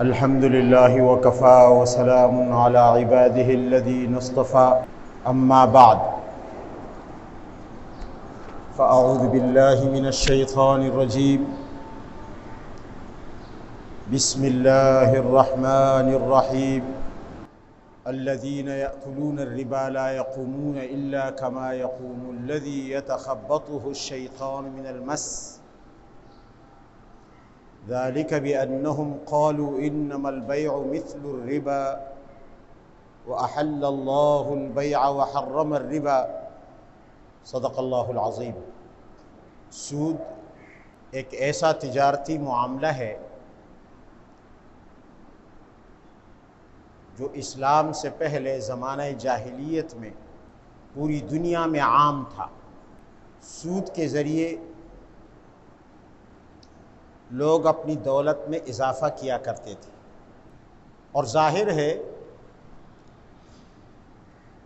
الحمد لله وكفى وسلام على عباده الذين اصطفى أما بعد فأعوذ بالله من الشيطان الرجيم بسم الله الرحمن الرحيم الذين يأكلون الربا لا يقومون إلا كما يقوم الذي يتخبطه الشيطان من المس ذلك بأنهم قالوا إنما البيع مثل الربا وأحل الله البيع وحرم الربا صدق اللہ العظیم۔ سود ایک ایسا تجارتی معاملہ ہے جو اسلام سے پہلے زمانہ جاہلیت میں پوری دنیا میں عام تھا۔ سود کے ذریعے لوگ اپنی دولت میں اضافہ کیا کرتے تھے، اور ظاہر ہے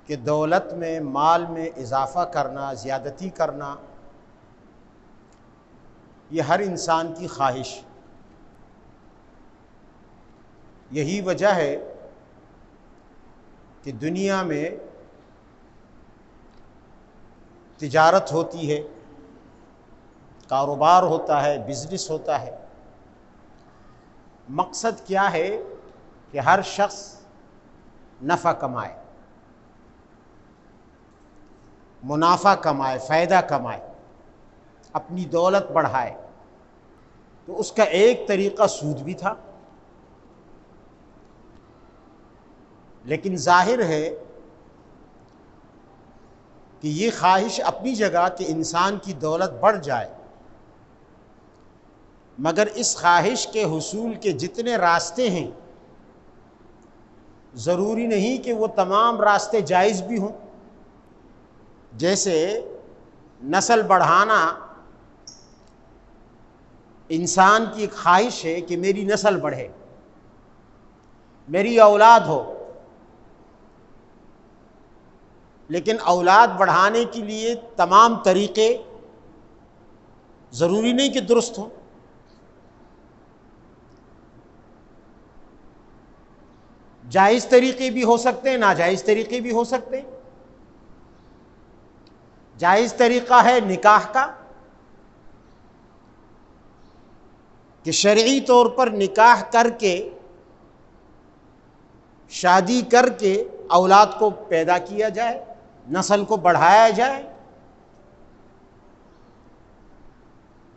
کہ دولت میں، مال میں اضافہ کرنا، زیادتی کرنا، یہ ہر انسان کی خواہش۔ یہی وجہ ہے کہ دنیا میں تجارت ہوتی ہے، کاروبار ہوتا ہے، بزنس ہوتا ہے۔ مقصد کیا ہے کہ ہر شخص نفع کمائے، منافع کمائے، فائدہ کمائے، اپنی دولت بڑھائے۔ تو اس کا ایک طریقہ سود بھی تھا، لیکن ظاہر ہے کہ یہ خواہش اپنی جگہ کہ انسان کی دولت بڑھ جائے، مگر اس خواہش کے حصول کے جتنے راستے ہیں ضروری نہیں کہ وہ تمام راستے جائز بھی ہوں۔ جیسے نسل بڑھانا انسان کی ایک خواہش ہے کہ میری نسل بڑھے، میری اولاد ہو، لیکن اولاد بڑھانے کے لیے تمام طریقے ضروری نہیں کہ درست ہوں۔ جائز طریقے بھی ہو سکتے ہیں، ناجائز طریقے بھی ہو سکتے ہیں۔ جائز طریقہ ہے نکاح کا، کہ شرعی طور پر نکاح کر کے، شادی کر کے اولاد کو پیدا کیا جائے، نسل کو بڑھایا جائے۔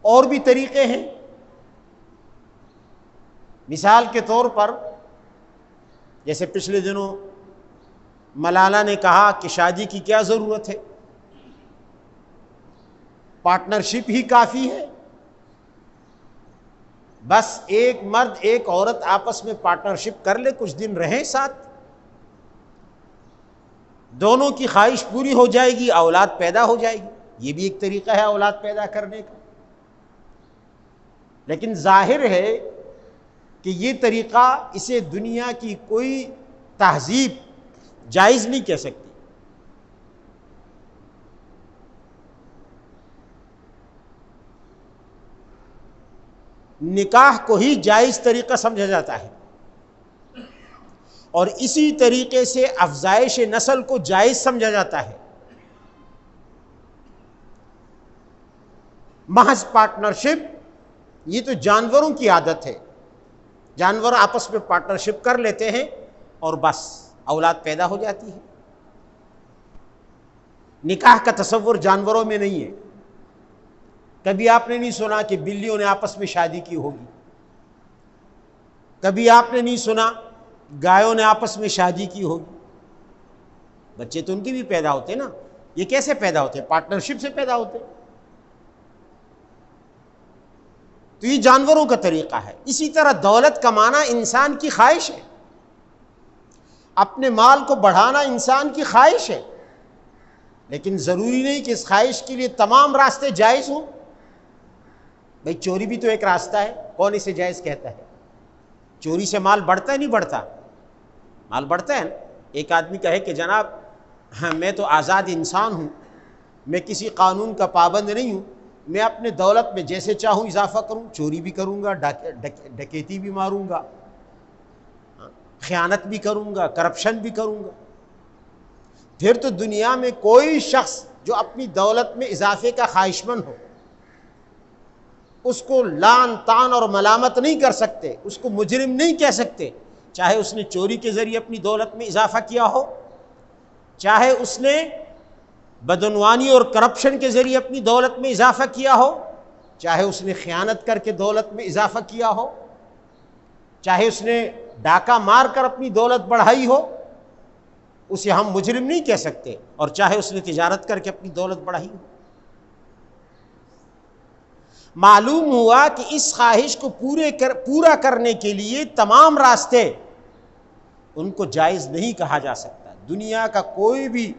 اور بھی طریقے ہیں۔ مثال کے طور پر جیسے پچھلے دنوں ملالہ نے کہا کہ شادی کی کیا ضرورت ہے، پارٹنرشپ ہی کافی ہے۔ بس ایک مرد ایک عورت آپس میں پارٹنرشپ کر لے، کچھ دن رہیں ساتھ، دونوں کی خواہش پوری ہو جائے گی، اولاد پیدا ہو جائے گی۔ یہ بھی ایک طریقہ ہے اولاد پیدا کرنے کا۔ لیکن ظاہر ہے کہ یہ طریقہ، اسے دنیا کی کوئی تہذیب جائز نہیں کہہ سکتی۔ نکاح کو ہی جائز طریقہ سمجھا جاتا ہے، اور اسی طریقے سے افزائش نسل کو جائز سمجھا جاتا ہے۔ محض پارٹنرشپ یہ تو جانوروں کی عادت ہے، جانور آپس میں پارٹنرشپ کر لیتے ہیں اور بس اولاد پیدا ہو جاتی ہے۔ نکاح کا تصور جانوروں میں نہیں ہے۔ کبھی آپ نے نہیں سنا کہ بلیوں نے آپس میں شادی کی ہوگی، کبھی آپ نے نہیں سنا گایوں نے آپس میں شادی کی ہوگی۔ بچے تو ان کے بھی پیدا ہوتے ہیں نا۔ یہ کیسے پیدا ہوتے ہیں؟ پارٹنرشپ سے پیدا ہوتے ہیں۔ تو یہ جانوروں کا طریقہ ہے۔ اسی طرح دولت کمانا انسان کی خواہش ہے، اپنے مال کو بڑھانا انسان کی خواہش ہے، لیکن ضروری نہیں کہ اس خواہش کے لیے تمام راستے جائز ہوں۔ بھئی چوری بھی تو ایک راستہ ہے، کون اسے جائز کہتا ہے؟ چوری سے مال بڑھتا ہے نہیں بڑھتا؟ مال بڑھتا ہے نا۔ ایک آدمی کہے کہ جناب میں تو آزاد انسان ہوں، میں کسی قانون کا پابند نہیں ہوں، میں اپنے دولت میں جیسے چاہوں اضافہ کروں، چوری بھی کروں گا، ڈکیتی بھی ماروں گا، خیانت بھی کروں گا، کرپشن بھی کروں گا، پھر تو دنیا میں کوئی شخص جو اپنی دولت میں اضافے کا خواہشمند ہو اس کو لعن طعن اور ملامت نہیں کر سکتے، اس کو مجرم نہیں کہہ سکتے، چاہے اس نے چوری کے ذریعے اپنی دولت میں اضافہ کیا ہو، چاہے اس نے بدعنوانی اور کرپشن کے ذریعے اپنی دولت میں اضافہ کیا ہو، چاہے اس نے خیانت کر کے دولت میں اضافہ کیا ہو، چاہے اس نے ڈاکہ مار کر اپنی دولت بڑھائی ہو، اسے ہم مجرم نہیں کہہ سکتے، اور چاہے اس نے تجارت کر کے اپنی دولت بڑھائی ہو۔ معلوم ہوا کہ اس خواہش کو پورا کرنے کے لیے تمام راستے ان کو جائز نہیں کہا جا سکتا۔ دنیا کا کوئی بھی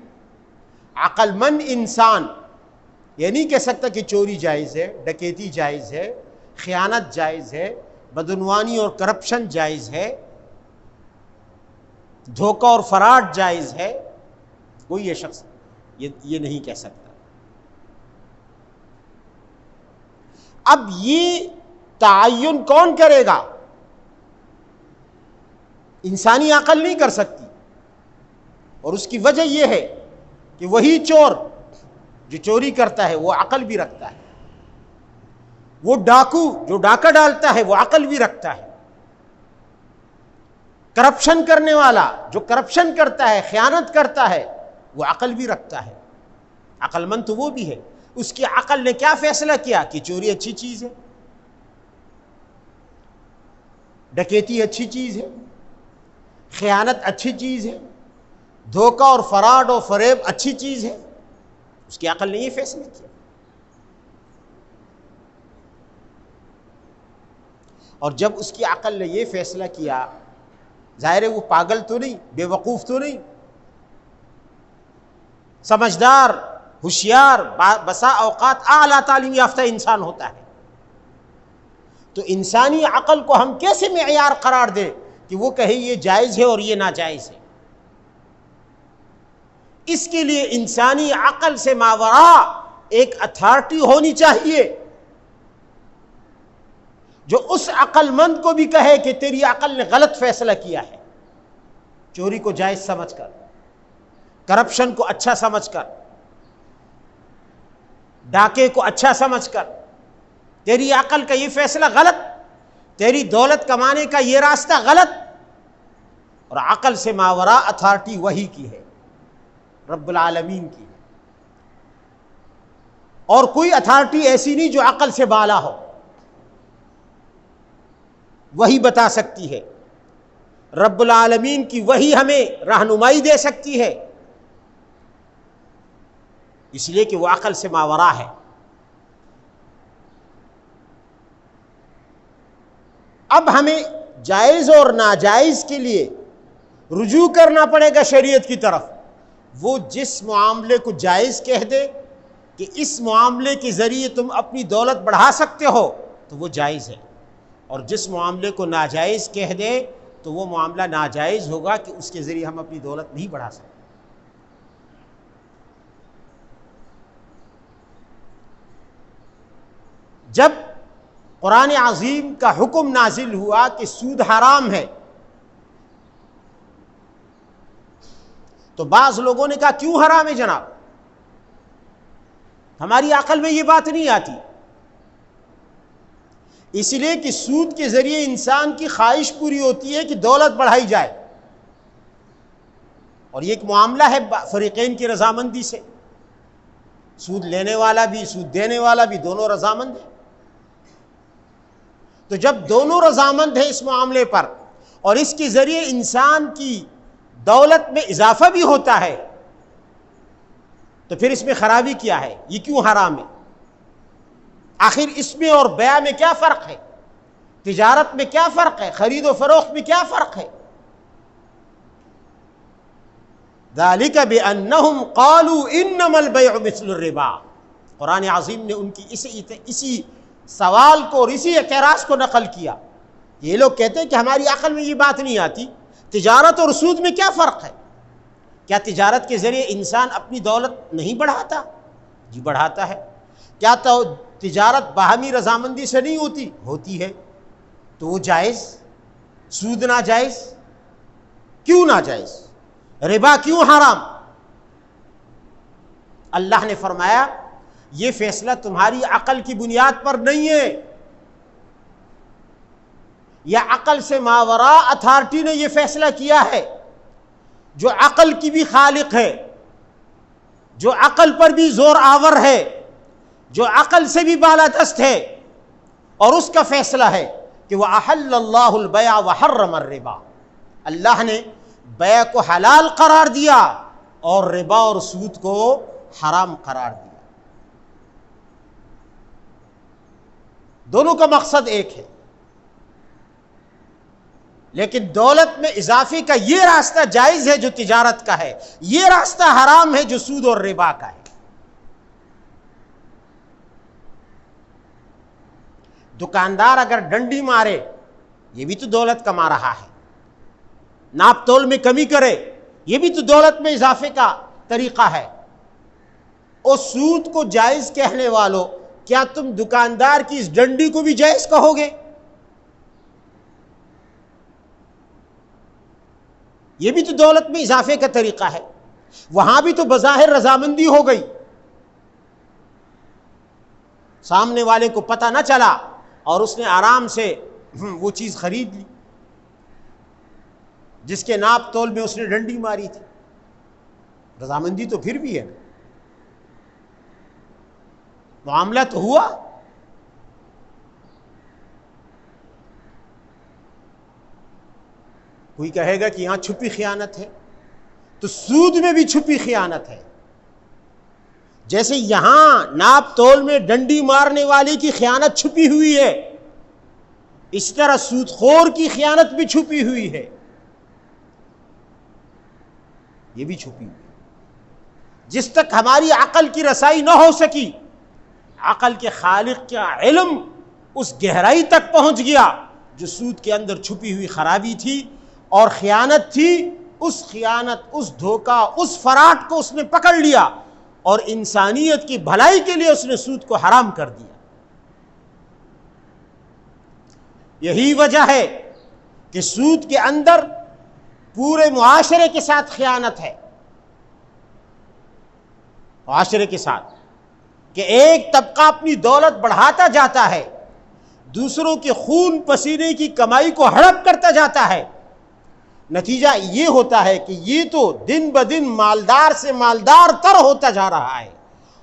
عقل مند انسان یہ نہیں کہہ سکتا کہ چوری جائز ہے، ڈکیتی جائز ہے، خیانت جائز ہے، بدعنوانی اور کرپشن جائز ہے، دھوکہ اور فراڈ جائز ہے۔ کوئی یہ شخص یہ نہیں کہہ سکتا۔ اب یہ تعین کون کرے گا؟ انسانی عقل نہیں کر سکتی، اور اس کی وجہ یہ ہے کہ وہی چور جو چوری کرتا ہے وہ عقل بھی رکھتا ہے، وہ ڈاکو جو ڈاکہ ڈالتا ہے وہ عقل بھی رکھتا ہے، کرپشن کرنے والا جو کرپشن کرتا ہے، خیانت کرتا ہے، وہ عقل بھی رکھتا ہے۔ عقل مند تو وہ بھی ہے۔ اس کی عقل نے کیا فیصلہ کیا کہ چوری اچھی چیز ہے، ڈکیتی اچھی چیز ہے، خیانت اچھی چیز ہے، دھوکہ اور فراڈ اور فریب اچھی چیز ہے۔ اس کی عقل نے یہ فیصلہ کیا۔ اور جب اس کی عقل نے یہ فیصلہ کیا، ظاہر ہے وہ پاگل تو نہیں، بے وقوف تو نہیں، سمجھدار، ہوشیار، بسا اوقات اعلیٰ تعلیم یافتہ انسان ہوتا ہے۔ تو انسانی عقل کو ہم کیسے معیار قرار دیں کہ وہ کہے یہ جائز ہے اور یہ ناجائز ہے؟ اس کے لیے انسانی عقل سے ماوراء ایک اتھارٹی ہونی چاہیے جو اس عقل مند کو بھی کہے کہ تیری عقل نے غلط فیصلہ کیا ہے، چوری کو جائز سمجھ کر، کرپشن کو اچھا سمجھ کر، ڈاکے کو اچھا سمجھ کر، تیری عقل کا یہ فیصلہ غلط، تیری دولت کمانے کا یہ راستہ غلط۔ اور عقل سے ماوراء اتھارٹی وہی کی ہے، رب العالمین کی، اور کوئی اتھارٹی ایسی نہیں جو عقل سے بالا ہو، وہی بتا سکتی ہے۔ رب العالمین کی وہی ہمیں رہنمائی دے سکتی ہے، اس لیے کہ وہ عقل سے ماوراء ہے۔ اب ہمیں جائز اور ناجائز کے لیے رجوع کرنا پڑے گا شریعت کی طرف۔ وہ جس معاملے کو جائز کہہ دے کہ اس معاملے کے ذریعے تم اپنی دولت بڑھا سکتے ہو تو وہ جائز ہے، اور جس معاملے کو ناجائز کہہ دے تو وہ معاملہ ناجائز ہوگا کہ اس کے ذریعے ہم اپنی دولت نہیں بڑھا سکتے۔ جب قرآن عظیم کا حکم نازل ہوا کہ سود حرام ہے تو بعض لوگوں نے کہا کیوں حرام ہے جناب، ہماری عقل میں یہ بات نہیں آتی۔ اس لیے کہ سود کے ذریعے انسان کی خواہش پوری ہوتی ہے کہ دولت بڑھائی جائے، اور یہ ایک معاملہ ہے فریقین کی رضامندی سے، سود لینے والا بھی سود دینے والا بھی دونوں رضامند ہیں۔ تو جب دونوں رضامند ہیں اس معاملے پر اور اس کے ذریعے انسان کی دولت میں اضافہ بھی ہوتا ہے تو پھر اس میں خرابی کیا ہے؟ یہ کیوں حرام ہے؟ آخر اس میں اور بیع میں کیا فرق ہے؟ تجارت میں کیا فرق ہے؟ خرید و فروخت میں کیا فرق ہے؟ ذالک بأنہم قالوا انما البیع مثل الربا۔ قرآن عظیم نے ان کی اسی سوال کو اور اسی اعتراض کو نقل کیا۔ یہ لوگ کہتے ہیں کہ ہماری عقل میں یہ بات نہیں آتی، تجارت اور سود میں کیا فرق ہے؟ کیا تجارت کے ذریعے انسان اپنی دولت نہیں بڑھاتا؟ جی بڑھاتا ہے۔ کیا تجارت باہمی رضامندی سے نہیں ہوتی؟ ہوتی ہے۔ تو وہ جائز، سود ناجائز؟ کیوں ناجائز؟ ربا کیوں حرام؟ اللہ نے فرمایا یہ فیصلہ تمہاری عقل کی بنیاد پر نہیں ہے، یا عقل سے ماوراء اتھارٹی نے یہ فیصلہ کیا ہے، جو عقل کی بھی خالق ہے، جو عقل پر بھی زور آور ہے، جو عقل سے بھی بالادست ہے، اور اس کا فیصلہ ہے کہ وَأَحَلَّ اللَّهُ الْبَيْعَ وَحَرَّمَ الرِّبَا، اللہ نے بیع کو حلال قرار دیا اور ربا اور سود کو حرام قرار دیا۔ دونوں کا مقصد ایک ہے، لیکن دولت میں اضافے کا یہ راستہ جائز ہے جو تجارت کا ہے، یہ راستہ حرام ہے جو سود اور ربا کا ہے۔ دکاندار اگر ڈنڈی مارے یہ بھی تو دولت کما رہا ہے، ناپ تول میں کمی کرے یہ بھی تو دولت میں اضافے کا طریقہ ہے۔ اور سود کو جائز کہنے والوں، کیا تم دکاندار کی اس ڈنڈی کو بھی جائز کہو گے؟ یہ بھی تو دولت میں اضافے کا طریقہ ہے، وہاں بھی تو بظاہر رضامندی ہو گئی، سامنے والے کو پتہ نہ چلا اور اس نے آرام سے وہ چیز خرید لی جس کے ناپ تول میں اس نے ڈنڈی ماری تھی۔ رضامندی تو پھر بھی ہے، معاملہ تو ہوا۔ کوئی کہے گا کہ یہاں چھپی خیانت ہے، تو سود میں بھی چھپی خیانت ہے۔ جیسے یہاں ناپ تول میں ڈنڈی مارنے والے کی خیانت چھپی ہوئی ہے، اس طرح سود خور کی خیانت بھی چھپی ہوئی ہے، یہ بھی چھپی ہوئی ہے۔ جس تک ہماری عقل کی رسائی نہ ہو سکی، عقل کے خالق کا علم اس گہرائی تک پہنچ گیا جو سود کے اندر چھپی ہوئی خرابی تھی اور خیانت تھی، اس خیانت، اس دھوکہ، اس فراڈ کو اس نے پکڑ لیا اور انسانیت کی بھلائی کے لیے اس نے سود کو حرام کر دیا۔ یہی وجہ ہے کہ سود کے اندر پورے معاشرے کے ساتھ خیانت ہے، معاشرے کے ساتھ، کہ ایک طبقہ اپنی دولت بڑھاتا جاتا ہے، دوسروں کے خون پسینے کی کمائی کو ہڑپ کرتا جاتا ہے۔ نتیجہ یہ ہوتا ہے کہ یہ تو دن بدن مالدار سے مالدار تر ہوتا جا رہا ہے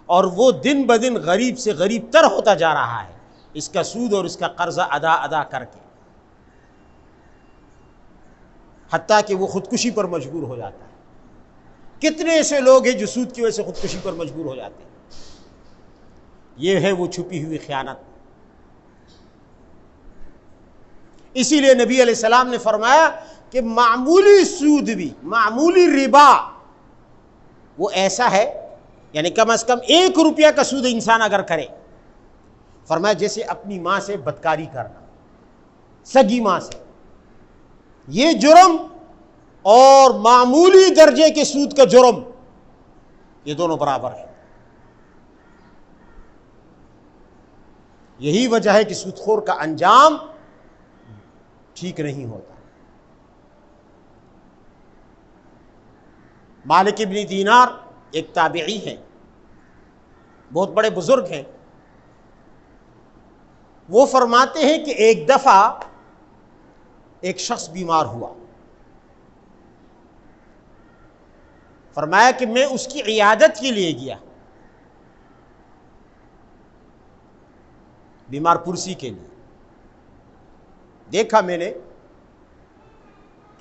اور وہ دن بدن غریب سے غریب تر ہوتا جا رہا ہے، اس کا سود اور اس کا قرضہ ادا کر کے، حتیٰ کہ وہ خودکشی پر مجبور ہو جاتا ہے۔ کتنے ایسے لوگ ہیں جو سود کی وجہ سے خودکشی پر مجبور ہو جاتے ہیں؟ یہ ہے وہ چھپی ہوئی خیانت۔ اسی لیے نبی علیہ السلام نے فرمایا کہ معمولی سود بھی، معمولی ربا وہ ایسا ہے، یعنی کم از کم 1 روپیہ کا سود انسان اگر کرے، فرمایا جیسے اپنی ماں سے بدکاری کرنا، سگی ماں سے، یہ جرم اور معمولی درجے کے سود کا جرم، یہ دونوں برابر ہیں۔ یہی وجہ ہے کہ سود خور کا انجام ٹھیک نہیں ہوتا۔ مالک ابن دینار ایک تابعی ہیں، بہت بڑے بزرگ ہیں، وہ فرماتے ہیں کہ ایک دفعہ ایک شخص بیمار ہوا، فرمایا کہ میں اس کی عیادت کے لیے گیا، بیمار پرسی کے لیے، دیکھا میں نے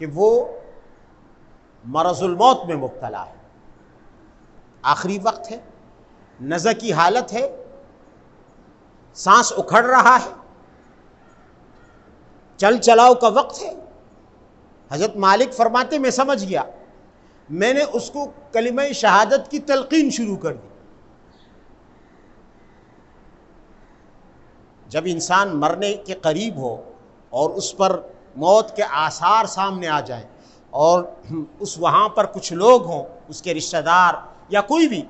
کہ وہ مرض الموت میں مبتلا ہے، آخری وقت ہے، نزع کی حالت ہے، سانس اکھڑ رہا ہے، چل چلاؤ کا وقت ہے۔ حضرت مالک فرماتے میں سمجھ گیا، میں نے اس کو کلمہ شہادت کی تلقین شروع کر دی۔ جب انسان مرنے کے قریب ہو اور اس پر موت کے آثار سامنے آ جائیں اور اس وہاں پر کچھ لوگ ہوں، اس کے رشتہ دار یا کوئی بھی،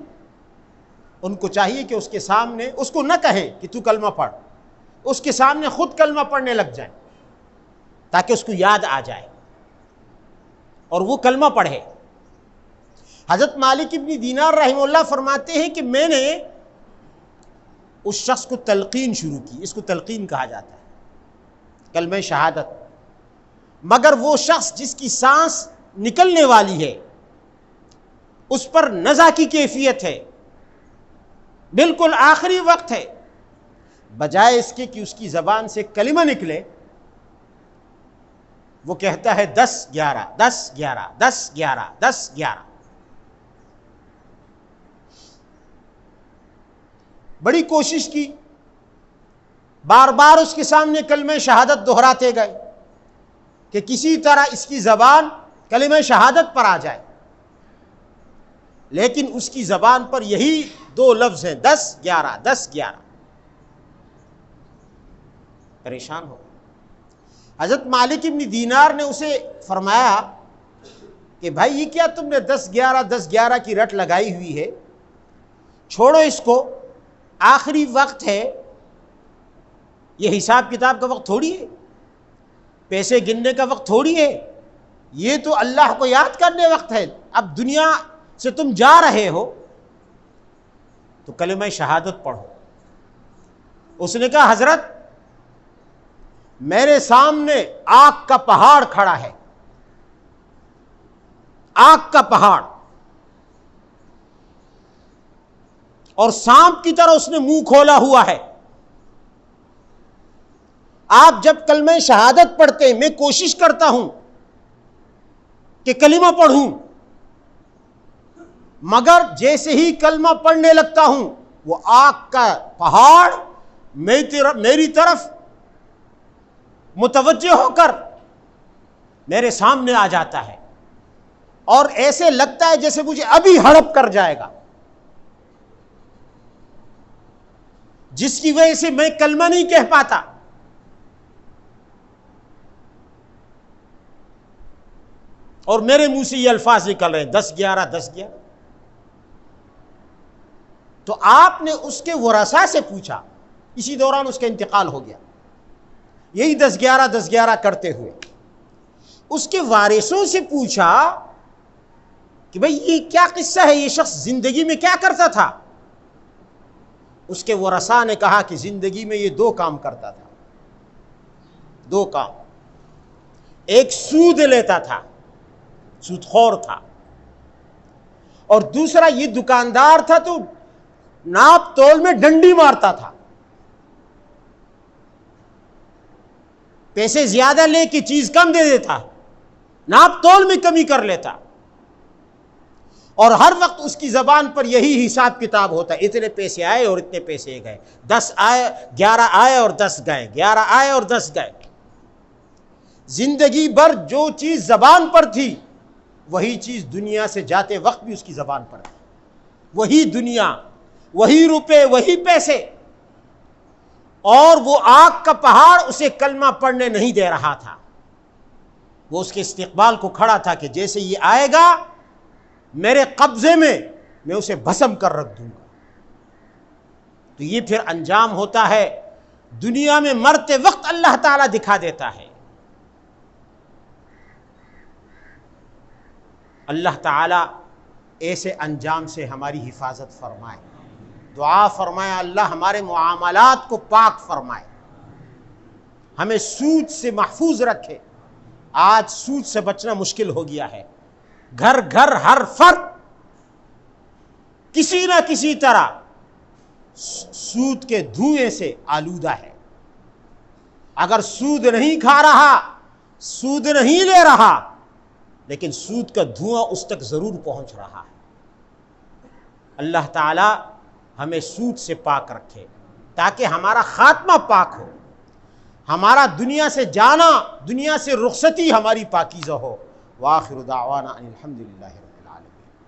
ان کو چاہیے کہ اس کے سامنے اس کو نہ کہیں کہ تو کلمہ پڑھ، اس کے سامنے خود کلمہ پڑھنے لگ جائیں تاکہ اس کو یاد آ جائے اور وہ کلمہ پڑھے۔ حضرت مالک ابن دینار رحمہ اللہ فرماتے ہیں کہ میں نے اس شخص کو تلقین شروع کی، اس کو تلقین کہا جاتا ہے، کلمہ شہادت، مگر وہ شخص جس کی سانس نکلنے والی ہے اس پر نزع کی کیفیت ہے، بالکل آخری وقت ہے، بجائے اس کے کہ اس کی زبان سے کلمہ نکلے وہ کہتا ہے 10-11 10-11 10-11 10-11۔ بڑی کوشش کی، بار بار اس کے سامنے کلمہ شہادت دہراتے گئے کہ کسی طرح اس کی زبان کلمہ شہادت پر آ جائے، لیکن اس کی زبان پر یہی 2 لفظ ہیں 10-11 10-11۔ پریشان ہو۔ حضرت مالک ابن دینار نے اسے فرمایا کہ بھائی یہ کیا تم نے 10-11 10-11 کی رٹ لگائی ہوئی ہے، چھوڑو اس کو، آخری وقت ہے، یہ حساب کتاب کا وقت تھوڑی ہے، پیسے گننے کا وقت تھوڑی ہے، یہ تو اللہ کو یاد کرنے وقت ہے، اب دنیا سے تم جا رہے ہو تو کلمہ شہادت پڑھو۔ اس نے کہا حضرت میرے سامنے آگ کا پہاڑ کھڑا ہے، آگ کا پہاڑ، اور سانپ کی طرح اس نے منہ کھولا ہوا ہے۔ آپ جب کلمہ شہادت پڑھتے ہیں، میں کوشش کرتا ہوں کہ کلمہ پڑھوں، مگر جیسے ہی کلمہ پڑھنے لگتا ہوں وہ آگ کا پہاڑ میری طرف متوجہ ہو کر میرے سامنے آ جاتا ہے، اور ایسے لگتا ہے جیسے مجھے ابھی ہڑپ کر جائے گا، جس کی وجہ سے میں کلمہ نہیں کہہ پاتا۔ اور میرے منہ سے یہ الفاظ نکل رہے ہیں 10-11 10-11۔ تو آپ نے اس کے ورثاء سے پوچھا، اسی دوران اس کا انتقال ہو گیا، یہی 10-11 10-11 کرتے ہوئے اس کے وارثوں سے پوچھا کہ بھئی یہ کیا قصہ ہے، یہ شخص زندگی میں کیا کرتا تھا؟ اس کے ورثاء نے کہا کہ زندگی میں یہ 2 کام کرتا تھا، 2 کام، ایک سود لیتا تھا، سود خور تھا، اور دوسرا یہ دکاندار تھا تو ناپ تول میں ڈنڈی مارتا تھا، پیسے زیادہ لے کے چیز کم دے دیتا، ناپ تول میں کمی کر لیتا، اور ہر وقت اس کی زبان پر یہی حساب کتاب ہوتا ہے، اتنے پیسے آئے اور اتنے پیسے گئے، 10 آئے 11 آئے اور 10 گئے، 11 آئے اور 10 گئے۔ زندگی بھر جو چیز زبان پر تھی وہی چیز دنیا سے جاتے وقت بھی اس کی زبان پر تھی، وہی دنیا، وہی روپے، وہی پیسے، اور وہ آگ کا پہاڑ اسے کلمہ پڑھنے نہیں دے رہا تھا۔ وہ اس کے استقبال کو کھڑا تھا کہ جیسے یہ آئے گا میرے قبضے میں اسے بھسم کر رکھ دوں گا۔ تو یہ پھر انجام ہوتا ہے، دنیا میں مرتے وقت اللہ تعالیٰ دکھا دیتا ہے۔ اللہ تعالیٰ ایسے انجام سے ہماری حفاظت فرمائے، دعا فرمائے اللہ ہمارے معاملات کو پاک فرمائے، ہمیں سود سے محفوظ رکھے۔ آج سود سے بچنا مشکل ہو گیا ہے، گھر گھر ہر فرد کسی نہ کسی طرح سود کے دھوئیں سے آلودہ ہے۔ اگر سود نہیں کھا رہا، سود نہیں لے رہا، لیکن سود کا دھواں اس تک ضرور پہنچ رہا ہے۔ اللہ تعالی ہمیں سود سے پاک رکھے تاکہ ہمارا خاتمہ پاک ہو، ہمارا دنیا سے جانا، دنیا سے رخصتی ہماری پاکیزہ ہو۔ وآخر دعوانا ان الحمد للہ۔